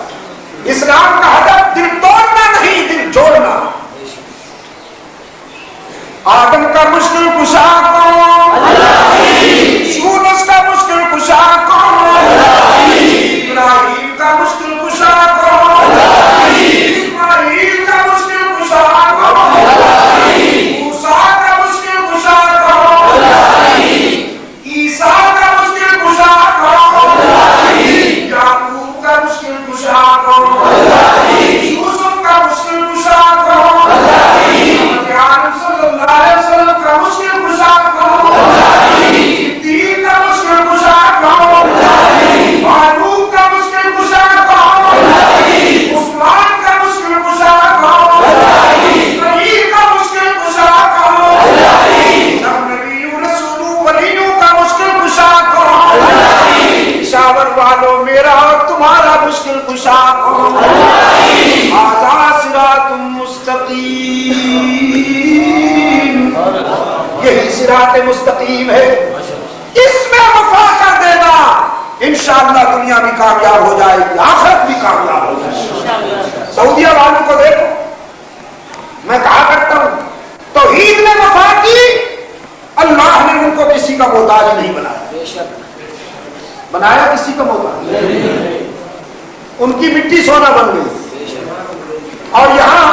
اسلام کا ہدف دل توڑنا نہیں، دل جوڑنا. آدم کا مشکل کشا کون؟ یونس کا مشکل کشا کون؟ ابراہیم کا مشکل کشا کون؟ اسماعیل کا مشکل کشا کون؟ موسیٰ کا مشکل کشا کون؟ عیسیٰ کا مشکل کشا کون؟ یعقوب کا مشکل کشا کون؟ یوسف کا مشکل کشا کون؟ صلی اللہ علیہ وسلم کا مشکل کشا کون؟ صدیق کا مشکل کشا کون؟ فاروق کا مشکل کشا کون؟ عثمان کا مشکل کشا کون؟ علی کا مشکل کشا کون؟ سب نبیوں رسولوں ولیوں کا مشکل کشا کون؟ پشاور والوں میرا اور تمہارا مشکل کشا کون؟ ھذا صراط مستقیم، یہی صراط مستقیم ہے، اس میں وفا کر دینا، انشاءاللہ دنیا بھی کامیاب ہو جائے گی، آخرت بھی کامیاب ہو جائے گی. سعودیہ والوں کو دیکھو، میں کہا کرتا ہوں توحید میں وفا کی، اللہ نے ان کو کسی کا محتاج نہیں بنایا. بنایا کسی کا محتاج؟ ان کی مٹی سونا بن گئی. اور یہاں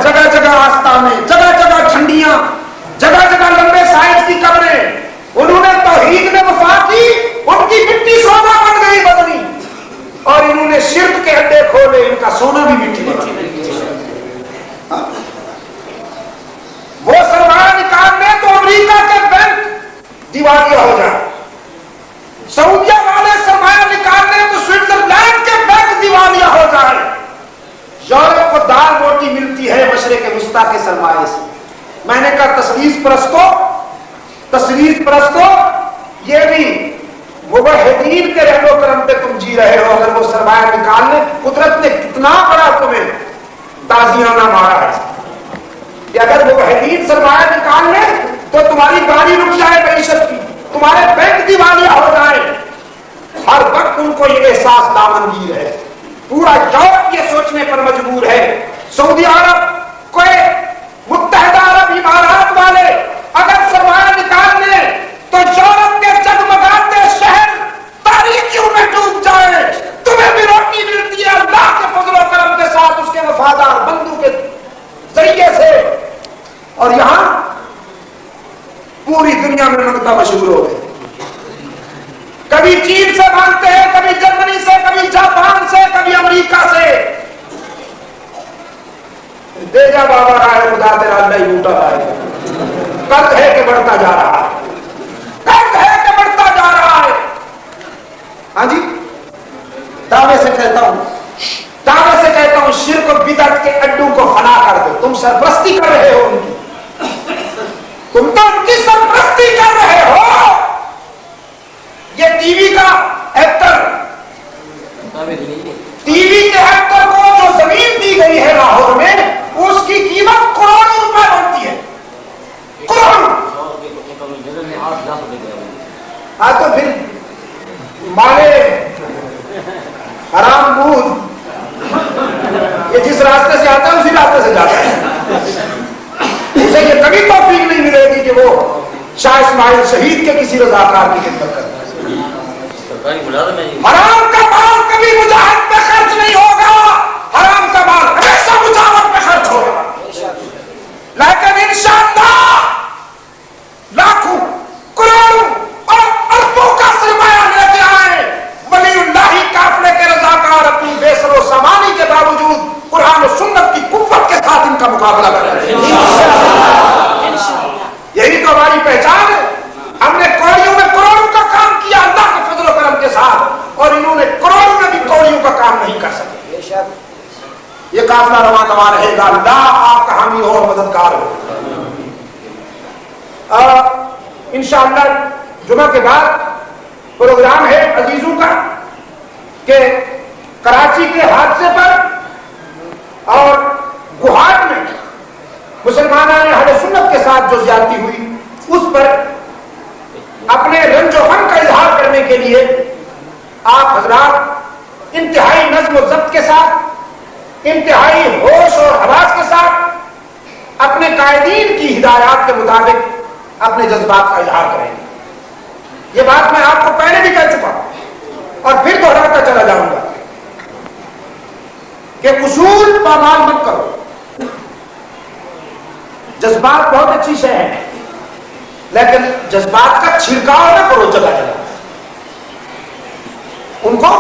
جگہ جگہ آستانے، جگہ جگہ جھنڈیاں، جگہ جگہ لمبے سائز کی قبریں. انہوں نے توحید میں وفا کی، ان کی مٹی سونا بن گئی بدنی، اور انہوں نے شرک کے اڈے کھولے، ان کا سونا بھی مٹی بن گئی. وہ سرمایہ نکالنے تو امریکہ کے بینک دیوالیہ ہو جائے، سعودیہ والے سرمایہ نکالنے تو سوئٹزرلینڈ کے بینک دیوالیہ ہو جائے. یورپ کو دال روٹی ملتی ہے مشرق وسطیٰ کے سرمایہ سے. میں نے کہا تصویر پرستو یہ بھی موحدین کے رحم و کرم پہ تم جی رہے ہو. اگر وہ سرمایہ نکال لیں، قدرت نے کتنا بڑا تمہیں تازیانہ مارا ہے کہ اگر موحدین سرمایہ نکال لیں تو تمہاری گاڑی رک جائے معیشت کی، تمہارے بینک دیوالیہ ہو جائے. ہر وقت ان کو یہ احساس دامنگیر ہے. پورا یورپ یہ سوچنے پر مجبور ہے، سعودی عرب، کویت، متحدہ عرب امارات والے اگر سرمایہ نکال لیں تو یورپ کے جگمگاتے شہر تاریکیوں میں ڈوب جائے. تمہیں بھی روٹی ملتی ہے اللہ کے فضل و کرم کے ساتھ، اس کے وفادار بندوں کے ذریعے سے. اور یہاں پوری دنیا میں منگتا مشہور ہو گئے. کبھی چین سے مانگتے ہیں، کبھی جرمنی سے، کبھی جاپان سے، کبھی امریکہ سے. دے جا بابا رائے خدا تیرا اللہ ہی بوٹا پائے. قرض ہے کہ بڑھتا جا رہا ہے، قرض ہے کہ بڑھتا جا رہا ہے. ہاں جی، دعوے سے کہتا ہوں شرک و بدعت کے اڈوں کو فنا کر دو. تم سرپرستی کر رہے ہو ان کی، تم تو ان کی سرپرستی کر رہے ہو. یہ ٹی وی کا ایکٹر، ٹی وی کے ایکٹر کو جو زمین حرام بود یہ جس راستے سے آتا ہے اسی راستے سے جاتا ہے. اسے یہ کبھی توفیق نہیں ملے گی کہ وہ شاہ اسماعیل شہید کے کسی رضاکار کی خدمت کرتا ہے. حرام کا مال کبھی مجاہد پہ خرچ نہیں ہوگا, حرام کا مال ہمیشہ مجاہد پہ خرچ ہوگا. لیکن انشاءاللہ لاکھوں کروڑوں اور اربوں کا سرمایہ لیتے آئے ولی اللہ قافلے کے رضاکار اپنی بے سر و سامانی کے باوجود قرآن و سنت کی قوت کے ساتھ ان کا مقابلہ کر رہے ہیں. یہی تو ہماری پہچان ہے. ہم نے کوڑیوں میں کروڑوں کا کام کیا اللہ کے فضل و کرم کے ساتھ, اور انہوں نے کروڑوں میں بھی کوڑیوں کا کام نہیں کر سکے. یہ قافلہ رواں رواں رہے گا. اللہ آپ کا حامی ہو اور مددگار ہو. انشاءاللہ جمعہ کے بعد پروگرام ہے عزیزوں کا کہ کراچی کے حادثے پر اور گوہاٹ میں مسلمانوں نے اہل سنت کے ساتھ جو زیادتی ہوئی اس پر اپنے رنج و غم کا اظہار کرنے کے لیے آپ حضرات انتہائی نظم و ضبط کے ساتھ, انتہائی ہوش اور حواس کے ساتھ اپنے قائدین کی ہدایات کے مطابق اپنے جذبات کا اظہار کریں گے. یہ بات میں آپ کو پہلے بھی کہہ چکا ہوں اور پھر دہراتا چلا جاؤں گا کہ اصول پامال مت کرو. جذبات بہت اچھی شے ہے, لیکن جذبات کا چھڑکاؤ نہ کرو جگہ جگہ. ان کو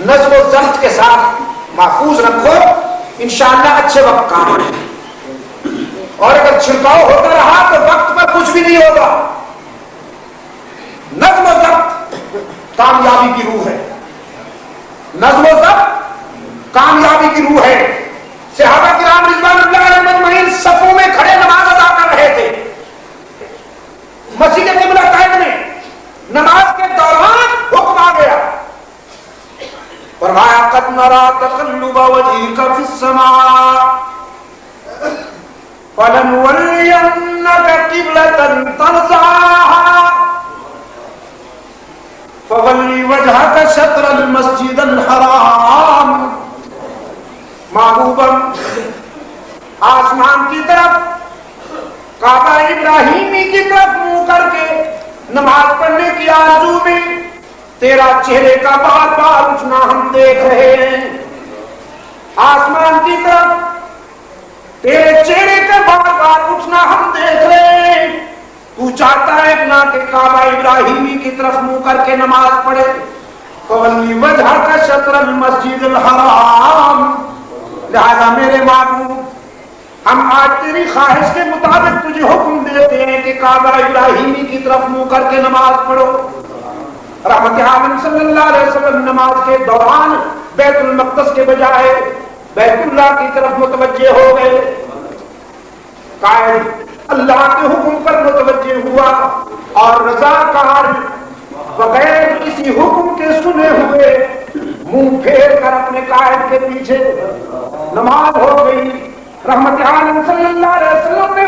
نظم و ضبط کے ساتھ محفوظ رکھو, انشاءاللہ اچھے وقت کام آئے. اور اگر چھڑکاؤ ہوتا رہا تو وقت پر کچھ بھی نہیں ہوگا. نظم و ضبط کامیابی کی روح ہے. نظم و ضبط کامیابی کی روح ہے. صحابہ کرام رضوان اللہ علیہم اجمعین صفوں میں کھڑے نماز ادا کر رہے تھے. مسجد قبلہ طیب میں نماز کے دوران حکم آ گیا, فرمایا قد نرى تقلب وجهك في السماء فلنولينك قبلة ترضاها فول وجهك شطر المسجد الحرام. محبوبا آسمان کی طرف کعبہ ابراہیمی کی طرف منہ کر کے نماز پڑھنے کی آرزو میں تیرا چہرے کا بار بار اٹھنا ہم دیکھ رہے ہیں. آسمان کی طرف تیرے چہرے کا بار بار اٹھنا ہم دیکھ رہے ہیں. تو چاہتا ہے نہ کہ کعبہ ابراہیمی کی طرف منہ کر کے نماز پڑھے. فولی وجہ کا شطر المسجد الحرام. لہذا میرے محبوب ہم آج تیری خواہش کے مطابق تجھے حکم دیتے ہیں کہ کعبہ ابراہیمی کی طرف منہ کر کے نماز پڑھو. رحمت عالم صلی اللہ علیہ وسلم نماز کے دوران بیت المقدس کے بجائے بیت اللہ کی طرف متوجہ ہو گئے. قائد اللہ کے حکم پر متوجہ ہوا اور رضاکار بغیر کسی حکم کے سنے ہوئے منہ پھیر کر اپنے قائد کے پیچھے نماز ہو گئی. رحمت عالم صلی اللہ علیہ وسلم نے